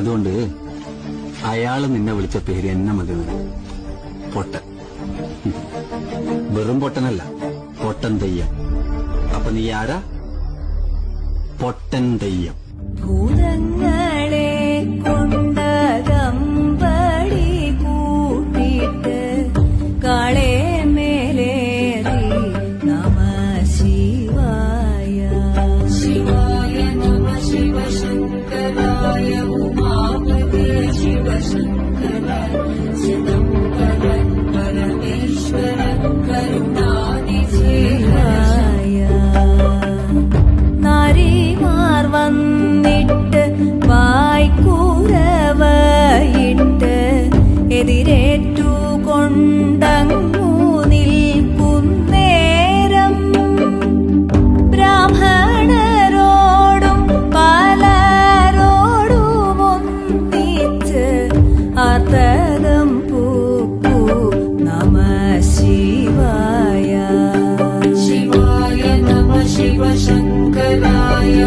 അതുകൊണ്ട് അയാള് നിന്നെ വിളിച്ച പേര് എന്നെ മതി. പൊട്ടൻ. വെറും പൊട്ടനല്ല, പൊട്ടൻ തെയ്യം. അപ്പൊ നീ ആരാ? പൊട്ടൻ തെയ്യം. ഭൂതങ്ങളെ കൊണ്ടകമ്പടി കൂട്ടിട്ട് കാളെ മേലേറി നമ ശിവായ. ശിവായ നമ ശിവശങ്കരായ ഉമാപതി ശിവശങ്കര ചിദംബര പരമേശ്വര കരുണാനിധിയായ. നാരിമാർ വന്നിട്ട് വായ്ക്കൂരവയിട്ട് എതിരേറ്റു കൊണ്ടങ്ങു നിൽക്കുന്നേരം ബ്രാഹ്മണരോടും പലരോടും ഒന്നിച്ച് ആർത്തകം പൂക്കു നമ ശിവായ. ശിവായ നമ ശിവശങ്കരായ